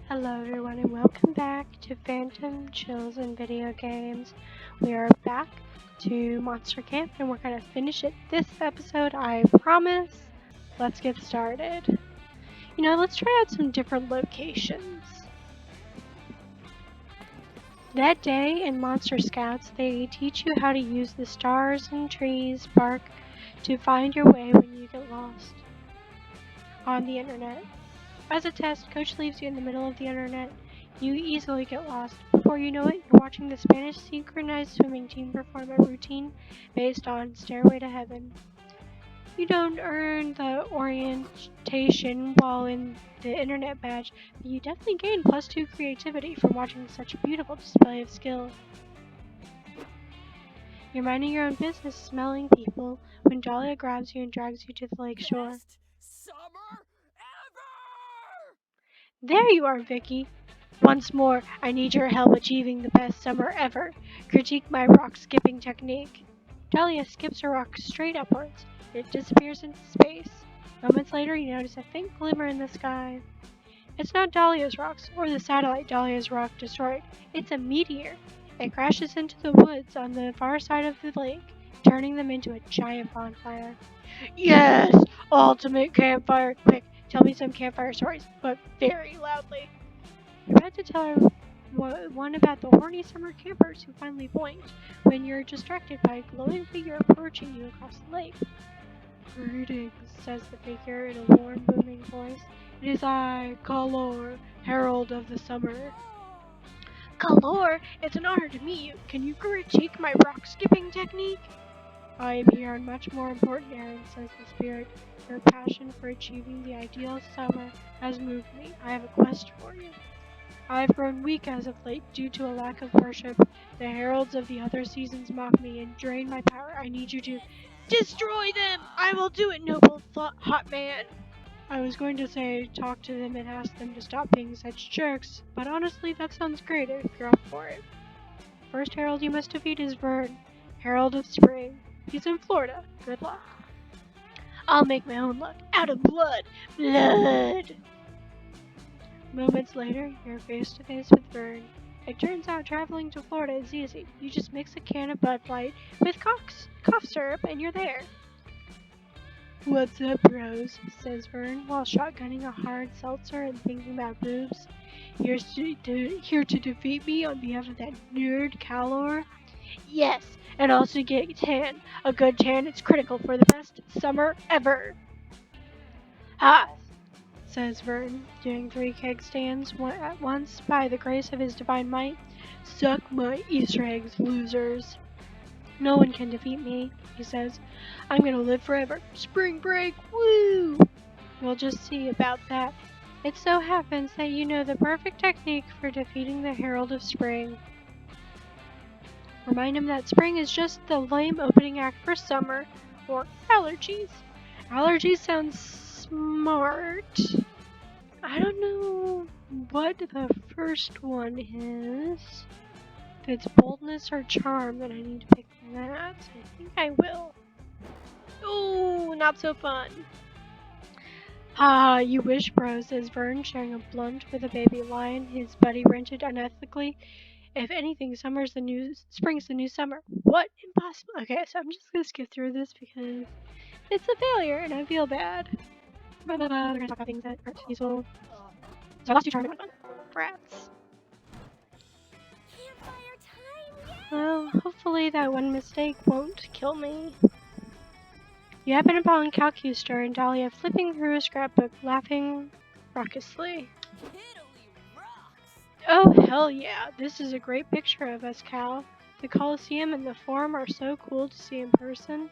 Hello everyone and welcome back to Phantom Chills and Video Games. We are back to Monster Camp and we're going to finish it this episode, I promise. Let's get started. Let's try out some different locations. That day in Monster Scouts, they teach you how to use the stars and trees, bark, to find your way when you get lost on the internet. As a test, Coach leaves you in the middle of the internet. You easily get lost. Before you know it, you're watching the Spanish synchronized swimming team perform a routine based on Stairway to Heaven. You don't earn the orientation while in the internet badge, but you definitely gain +2 creativity from watching such a beautiful display of skill. You're minding your own business, smelling people, when Dahlia grabs you and drags you to the lake shore. Best summer ever! There you are, Vicky. Once more, I need your help achieving the best summer ever. Critique my rock skipping technique. Dahlia skips her rock straight upwards. It disappears into space. Moments later, you notice a faint glimmer in the sky. It's not Dahlia's rocks, or the satellite Dahlia's rock destroyed. It's a meteor. It crashes into the woods on the far side of the lake, turning them into a giant bonfire. Yes! Ultimate campfire! Quick, tell me some campfire stories, but very loudly. You're about to tell her one about the horny summer campers who finally point when you're distracted by a glowing figure approaching you across the lake. Greetings, says the figure in a warm, booming voice. It is I, Kalor, Herald of the Summer. Kalor, it's an honor to meet you. Can you critique my rock skipping technique? I am here on much more important errands, says the spirit. Your passion for achieving the ideal summer has moved me. I have a quest for you. I have grown weak as of late due to a lack of worship. The heralds of the other seasons mock me and drain my power. I need you to destroy them! I will do it, noble hot man! I was going to say talk to them and ask them to stop being such jerks, but honestly that sounds great if you're up for it. First herald you must defeat is Vern, Herald of Spring. He's in Florida. Good luck. I'll make my own luck. Out of blood! Blood! Moments later, you're face to face with Vern. It turns out traveling to Florida is easy. You just mix a can of Bud Light with cough syrup and you're there. What's up, bros? Says Vern while shotgunning a hard seltzer and thinking about boobs. Here to defeat me on behalf of that nerd Calor? Yes, and also get a tan. A good tan is critical for the best summer ever. Ha! Says Vern, doing 3 keg stands at once by the grace of his divine might. Suck my Easter eggs, losers. No one can defeat me, he says. I'm gonna live forever. Spring break, woo! We'll just see about that. It so happens that you know the perfect technique for defeating the Herald of Spring. Remind him that spring is just the lame opening act for summer, or allergies. Allergies sounds smart. I don't know what the first one is. If it's boldness or charm, then I need to pick that. I think I will. Ooh, not so fun. Ha, you wish, bro, says Vern, sharing a blunt with a baby lion his buddy rented unethically. If anything, spring's the new summer. What? Impossible. Okay, so I'm just gonna skip through this because it's a failure and I feel bad. We're gonna talk about things that aren't useful. So I lost 2 charm and 1 fun. Brats. Campfire time, yay! Well, hopefully that one mistake won't kill me. You happen upon Calcuster and Dahlia flipping through a scrapbook, laughing raucously. Italy rocks! Oh, hell yeah. This is a great picture of us, Cal. The Colosseum and the Forum are so cool to see in person.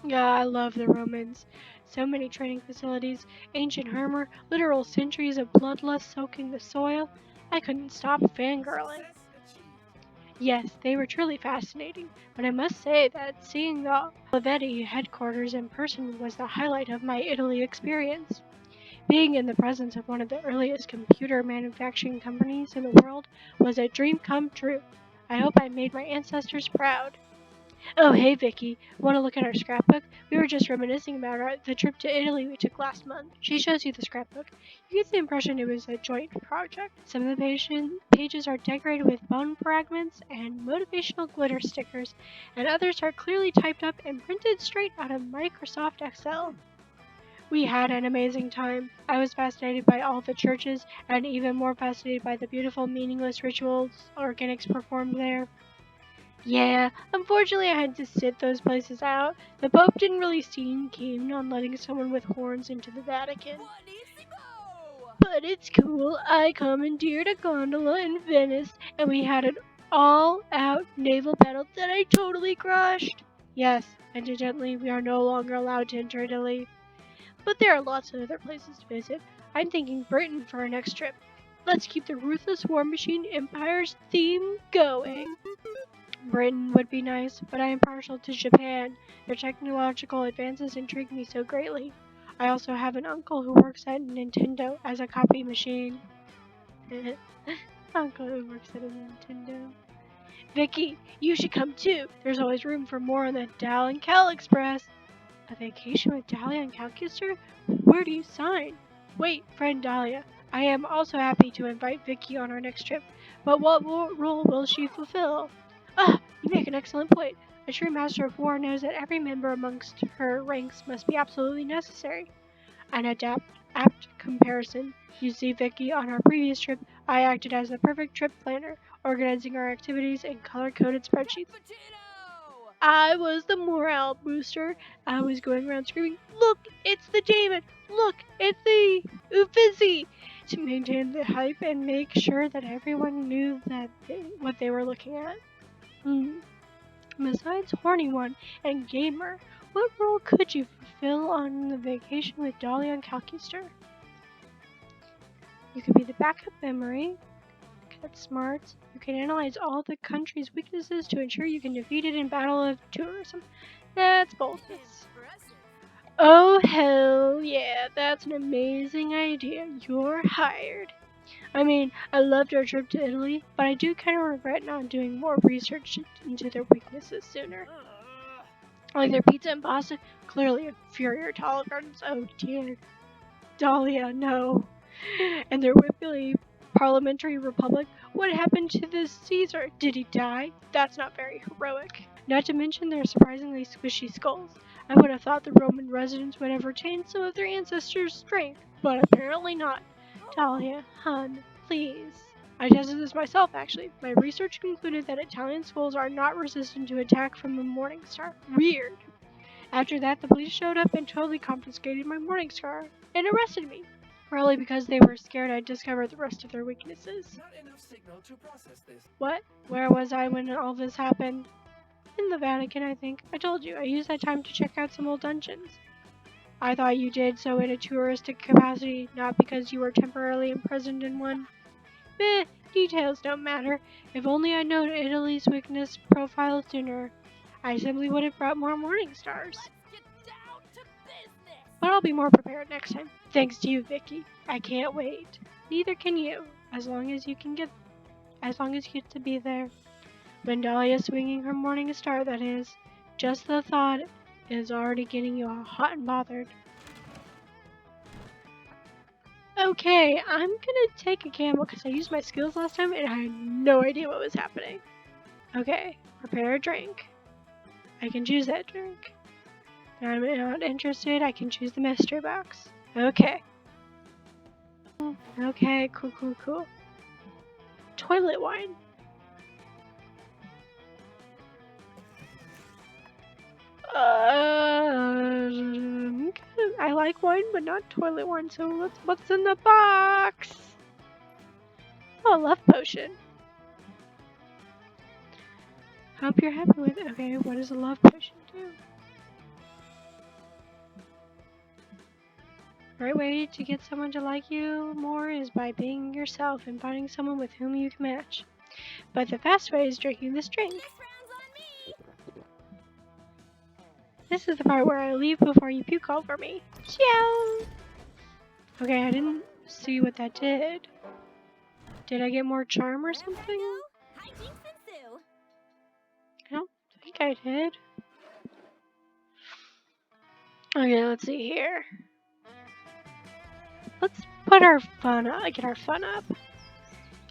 Yeah, I love the Romans. So many training facilities, ancient armor, literal centuries of bloodlust soaking the soil. I couldn't stop fangirling. Yes, they were truly fascinating, but I must say that seeing the Olivetti headquarters in person was the highlight of my Italy experience. Being in the presence of one of the earliest computer manufacturing companies in the world was a dream come true. I hope I made my ancestors proud. Oh, hey, Vicky. Want to look at our scrapbook? We were just reminiscing about the trip to Italy we took last month. She shows you the scrapbook. You get the impression it was a joint project. Some of the pages are decorated with bone fragments and motivational glitter stickers, and others are clearly typed up and printed straight out of Microsoft Excel. We had an amazing time. I was fascinated by all the churches, and even more fascinated by the beautiful, meaningless rituals organics performed there. Yeah, unfortunately I had to sit those places out. The Pope didn't really seem keen on letting someone with horns into the Vatican. Buonissimo! But it's cool. I commandeered a gondola in Venice, and we had an all-out naval battle that I totally crushed. Yes, incidentally, we are no longer allowed to enter Italy. But there are lots of other places to visit. I'm thinking Britain for our next trip. Let's keep the Ruthless War Machine Empire's theme going. Britain would be nice, but I am partial to Japan. Their technological advances intrigue me so greatly. I also have an uncle who works at Nintendo as a copy machine. Uncle who works at a Nintendo. Vicky, you should come too. There's always room for more on the Dal and Cal Express. A vacation with Dahlia and Calcuster? Where do you sign? Wait, friend Dahlia. I am also happy to invite Vicky on our next trip, but what role will she fulfill? Ah, you make an excellent point. A true master of war knows that every member amongst her ranks must be absolutely necessary. An apt comparison. You see, Vicky, on our previous trip, I acted as the perfect trip planner, organizing our activities in color-coded spreadsheets. Cappuccino! I was the morale booster. I was going around screaming, "Look, it's the Damon! Look, it's the Uffizi!" to maintain the hype and make sure that everyone knew what they were looking at. Hmm. Besides Horny One and Gamer, what role could you fulfill on the vacation with Dolly and Calcuster? You could be the backup memory. Get smart. You can analyze all the country's weaknesses to ensure you can defeat it in battle of tourism. That's boldness. Impressive. Oh, hell yeah, that's an amazing idea. You're hired. I mean, I loved our trip to Italy, but I do kind of regret not doing more research into their weaknesses sooner. Like their pizza and pasta, clearly inferior to Olive Garden's. Oh dear. Dahlia, no. And their wibbly parliamentary republic. What happened to this Caesar? Did he die? That's not very heroic. Not to mention their surprisingly squishy skulls. I would have thought the Roman residents would have retained some of their ancestors' strength, but apparently not. Dahlia, hun, please. I tested this myself, actually. My research concluded that Italian skulls are not resistant to attack from the Morning Star. Weird. After that, the police showed up and totally confiscated my Morning Star and arrested me. Probably because they were scared I'd discover the rest of their weaknesses. Not enough signal to process this. What? Where was I when all this happened? In the Vatican, I think. I told you, I used that time to check out some old dungeons. I thought you did so in a touristic capacity, not because you were temporarily imprisoned in one. Meh, details don't matter. If only I'd known Italy's weakness profile sooner, I simply would have brought more Morning Stars. Let's get down to business! But I'll be more prepared next time. Thanks to you, Vicky. I can't wait. Neither can you, as long as you get to be there. When Dahlia's swinging her Morning Star, that is. Just the thought is already getting you all hot and bothered. Okay, I'm gonna take a camel because I used my skills last time and I had no idea what was happening. Okay, prepare a drink. I can choose that drink. I'm not interested, I can choose the mystery box. Okay. Okay, cool. Toilet wine. I like wine, but not toilet wine, so what's in the box? Oh, love potion. Hope you're happy with it. Okay, what does a love potion do? The right way to get someone to like you more is by being yourself and finding someone with whom you can match. But the fast way is drinking this drink. This round's on me! This is the part where I leave before you puke over me. Ciao! Okay, I didn't see what that did. Did I get more charm or something? Hi, Jinx and Sue. I don't think think I did. Okay, let's see here. Let's put our fun up, get our fun up.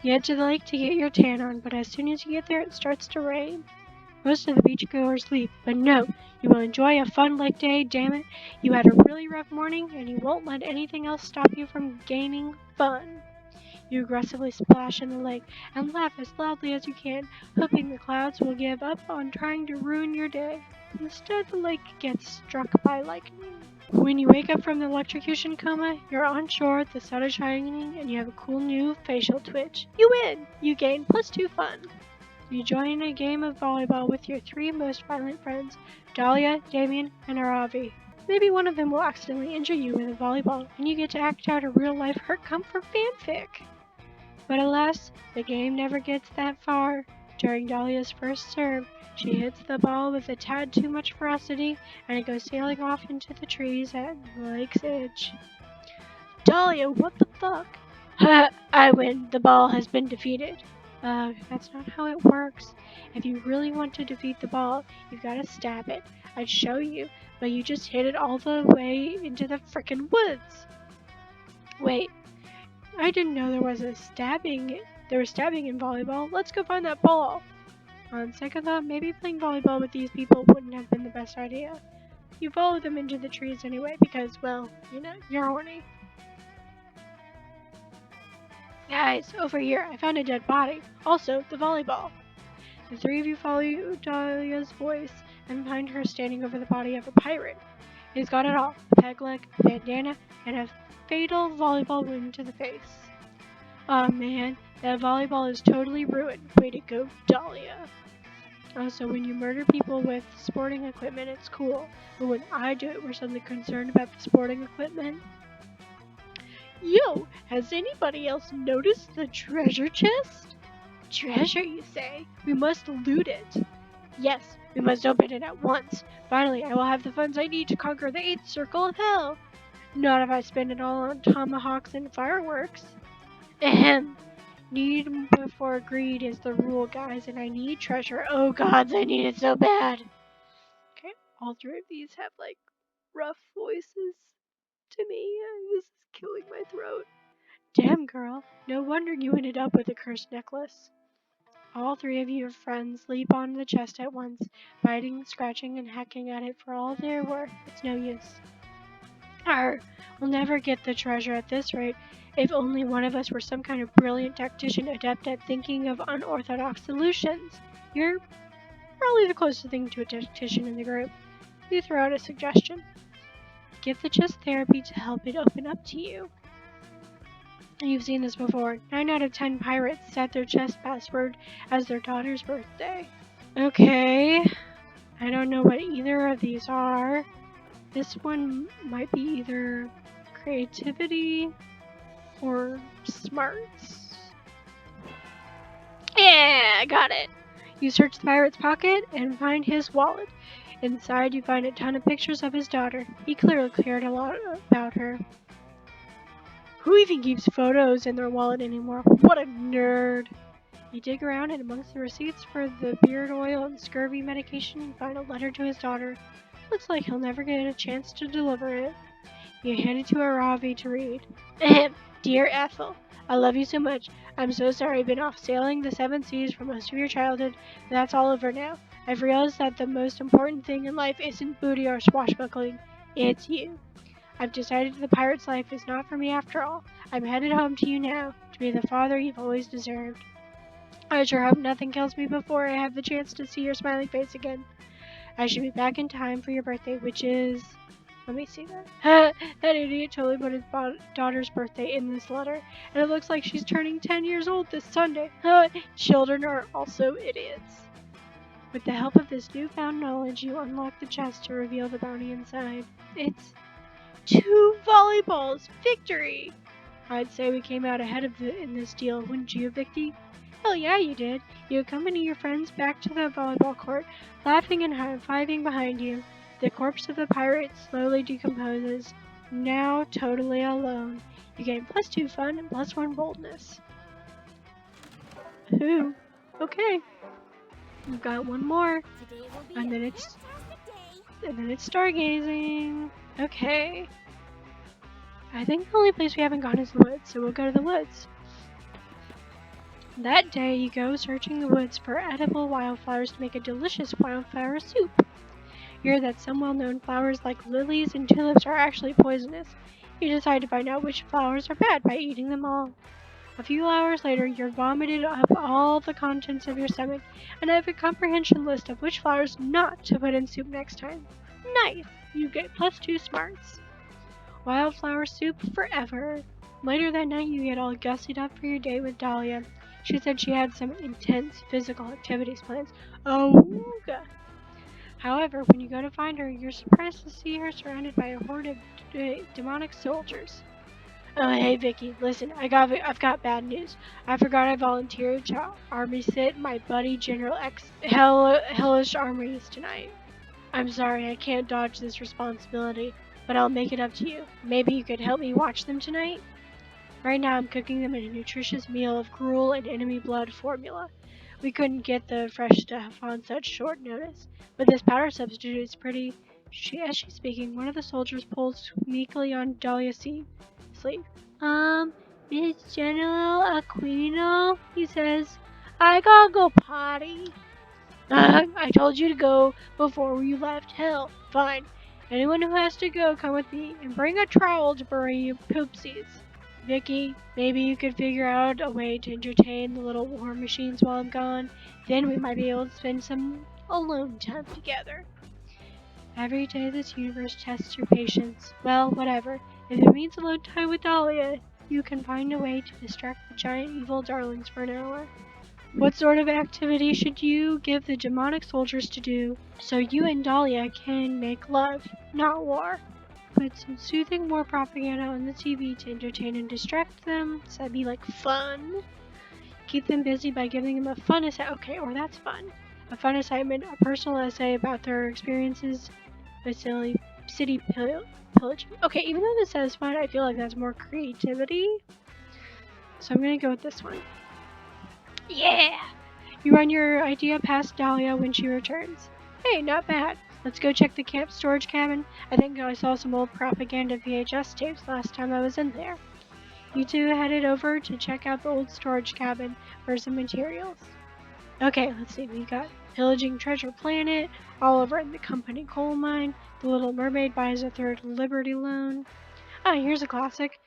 You head to the lake to get your tan on, but as soon as you get there, it starts to rain. Most of the beachgoers leave, but no, you will enjoy a fun lake day, damn it. You had a really rough morning, and you won't let anything else stop you from gaining fun. You aggressively splash in the lake and laugh as loudly as you can, hoping the clouds will give up on trying to ruin your day. Instead, the lake gets struck by lightning. When you wake up from the electrocution coma, you're on shore, the sun is shining, and you have a cool new facial twitch. You win! You gain +2 fun. You join a game of volleyball with your 3 most violent friends, Dahlia, Damien, and Aravi. Maybe one of them will accidentally injure you with a volleyball, and you get to act out a real-life hurt comfort fanfic. But alas, the game never gets that far. During Dahlia's first serve, she hits the ball with a tad too much ferocity, and it goes sailing off into the trees at the lake's edge. Dahlia, what the fuck? Ha! I win. The ball has been defeated. That's not how it works. If you really want to defeat the ball, you've gotta stab it. I'd show you, but you just hit it all the way into the frickin' woods. Wait, I didn't know there was stabbing in volleyball. Let's go find that ball. On second thought, maybe playing volleyball with these people wouldn't have been the best idea. You follow them into the trees anyway because, well, you're horny. Guys, over here, I found a dead body. Also, the volleyball. The 3 of you follow Dahlia's voice and find her standing over the body of a pirate. He's got it all: a peg leg, a bandana, and a fatal volleyball wound to the face. Aw man, that volleyball is totally ruined. Way to go, Dahlia. Also, when you murder people with sporting equipment, it's cool. But when I do it, we're suddenly concerned about the sporting equipment. Yo, has anybody else noticed the treasure chest? Treasure, you say? We must loot it. Yes, we must open it at once. Finally, I will have the funds I need to conquer the 8th circle of hell. Not if I spend it all on tomahawks and fireworks. Ahem. Need before greed is the rule, guys, and I need treasure. Oh gods, I need it so bad. Okay, all 3 of these have like rough voices to me. This is killing my throat. Damn, girl, no wonder you ended up with a cursed necklace. All 3 of your friends leap on the chest at once, biting, scratching, and hacking at it for all they're worth. It's no use. We'll never get the treasure at this rate. If only one of us were some kind of brilliant tactician adept at thinking of unorthodox solutions. You're probably the closest thing to a tactician in the group. You throw out a suggestion. Give the chest therapy to help it open up to you. You've seen this before. 9 out of 10 pirates set their chest password as their daughter's birthday. Okay, I don't know what either of these are. This one might be either creativity or smarts. Yeah, I got it. You search the pirate's pocket and find his wallet. Inside, you find a ton of pictures of his daughter. He clearly cared a lot about her. Who even keeps photos in their wallet anymore? What a nerd. You dig around, and amongst the receipts for the beard oil and scurvy medication, you find a letter to his daughter. Looks like he'll never get a chance to deliver it. You hand it to Aravi to read. Ahem. Dear Ethel, I love you so much. I'm so sorry I've been off sailing the 7 seas for most of your childhood, but that's all over now. I've realized that the most important thing in life isn't booty or swashbuckling. It's you. I've decided the pirate's life is not for me after all. I'm headed home to you now, to be the father you've always deserved. I sure hope nothing kills me before I have the chance to see your smiling face again. I should be back in time for your birthday, which is... Let me see that. That idiot totally put his daughter's birthday in this letter, and it looks like she's turning 10 years old this Sunday. Children are also idiots. With the help of this newfound knowledge, you unlock the chest to reveal the bounty inside. It's 2 volleyballs! Victory! I'd say we came out ahead in this deal, wouldn't you, Vicky? Hell yeah, you did. You accompany your friends back to the volleyball court, laughing and high-fiving behind you. The corpse of the pirate slowly decomposes, now totally alone. You gain +2 fun and +1 boldness. Ooh, okay. We've got one more, Today will be and a then it's fantastic day. stargazing. Okay. I think the only place we haven't gone is the woods, so we'll go to the woods. That day, you go searching the woods for edible wildflowers to make a delicious wildflower soup. You hear that some well-known flowers like lilies and tulips are actually poisonous. You decide to find out which flowers are bad by eating them all. A few hours later, you're vomited up all the contents of your stomach and have a comprehension list of which flowers not to put in soup next time. Nice! You get +2 smarts. Wildflower soup forever. Later that night, you get all gussied up for your date with Dahlia. She said she had some intense physical activities planned. Ooga! However, when you go to find her, you're surprised to see her surrounded by a horde of demonic soldiers. Oh, hey Vicky, listen, I've got bad news. I forgot I volunteered to army sit my buddy General X hellish armies tonight. I'm sorry, I can't dodge this responsibility, but I'll make it up to you. Maybe you could help me watch them tonight? Right now I'm cooking them in a nutritious meal of gruel and enemy blood formula. We couldn't get the fresh stuff on such short notice, but this powder substitute is pretty. As she's speaking, one of the soldiers pulls meekly on Dahlia's sleeve. Miss General Aquino, he says, I gotta go potty. I told you to go before you left. Hell, fine. Anyone who has to go, come with me, and bring a trowel to bury your poopsies. Vicky, maybe you could figure out a way to entertain the little war machines while I'm gone. Then we might be able to spend some alone time together. Every day this universe tests your patience. Well, whatever. If it means alone time with Dahlia, you can find a way to distract the giant evil darlings for an hour. What sort of activity should you give the demonic soldiers to do so you and Dahlia can make love, not war? Put some soothing war propaganda on the TV to entertain and distract them, so that'd be like fun. Keep them busy by giving them a fun assignment. Okay, or that's fun. A fun assignment, a personal essay about their experiences with city pillaging. Okay, even though this says fun, I feel like that's more creativity. So I'm gonna go with this one. Yeah! You run your idea past Dahlia when she returns. Hey, not bad. Let's go check the camp storage cabin. I think I saw some old propaganda VHS tapes last time I was in there. You two headed over to check out the old storage cabin for some materials. Okay, let's see. We got Pillaging Treasure Planet, all over in the company coal mine, The Little Mermaid buys a third Liberty loan. Ah, here's a classic.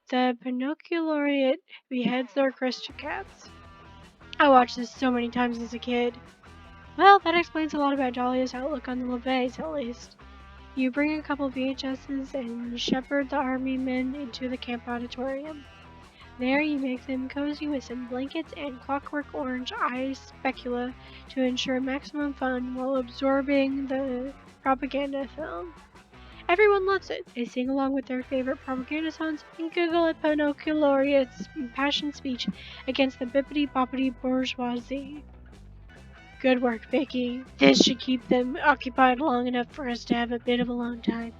The Pinocchio Laureate beheads their Aristocrats. I watched this so many times as a kid. Well, that explains a lot about Dahlia's outlook on the LeVays, at least. You bring a couple VHSs and shepherd the army men into the camp auditorium. There you make them cozy with some blankets and clockwork orange ice specula to ensure maximum fun while absorbing the propaganda film. Everyone loves it. They sing along with their favorite propaganda songs and giggle at Pinocchio Laureate's impassioned speech against the bippity-boppity bourgeoisie. Good work, Vicky. This should keep them occupied long enough for us to have a bit of alone time.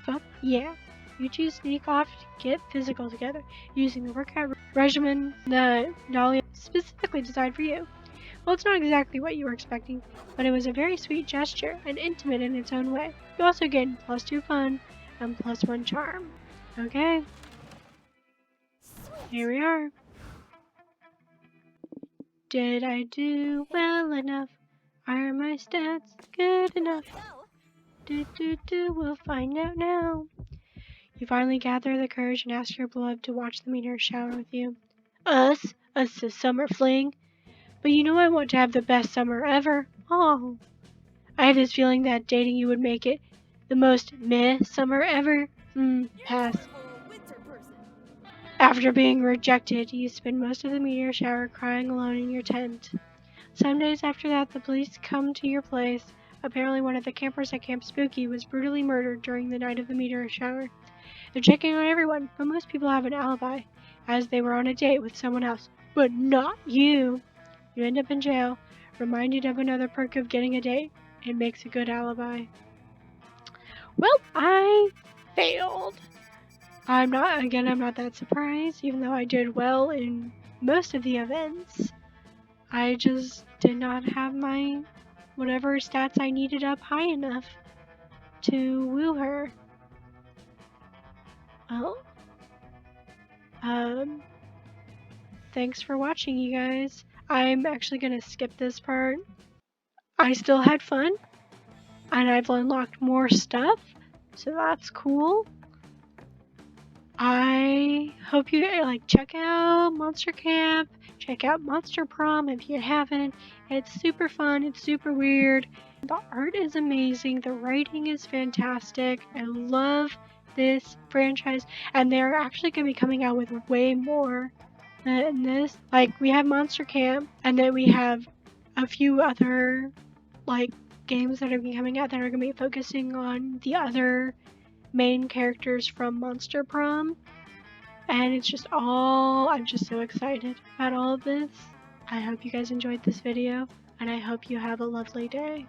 Fuck yeah. You two sneak off to get physical together, using the workout regimen that Dahlia specifically designed for you. Well, it's not exactly what you were expecting, but it was a very sweet gesture and intimate in its own way. You also gain +2 fun and +1 charm. Okay, here we are. Did I do well enough? Are my stats good enough? We'll find out now. You finally gather the courage and ask your beloved to watch the meteor shower with you. Us a summer fling. But you know I want to have the best summer ever. Oh, I have this feeling that dating you would make it the most meh summer ever. Pass. After being rejected, you spend most of the meteor shower crying alone in your tent. Some days after that, the police come to your place. Apparently one of the campers at Camp Spooky was brutally murdered during the night of the meteor shower. They're checking on everyone, but most people have an alibi, as they were on a date with someone else. But not you! You end up in jail, reminded of another perk of getting a date. It makes a good alibi. Well, I failed. I'm not that surprised, even though I did well in most of the events. I just did not have my whatever stats I needed up high enough to woo her. Well, thanks for watching, you guys. I'm actually gonna skip this part. I still had fun, and I've unlocked more stuff, so that's cool. I hope you check out Monster Camp, check out Monster Prom if you haven't. It's super fun, it's super weird. The art is amazing, the writing is fantastic. I love this franchise, and they're actually going to be coming out with way more than this. Like, we have Monster Camp, and then we have a few other games that are coming out that are going to be focusing on the other main characters from Monster Prom. And I'm just so excited about all of this. I hope you guys enjoyed this video, and I hope you have a lovely day.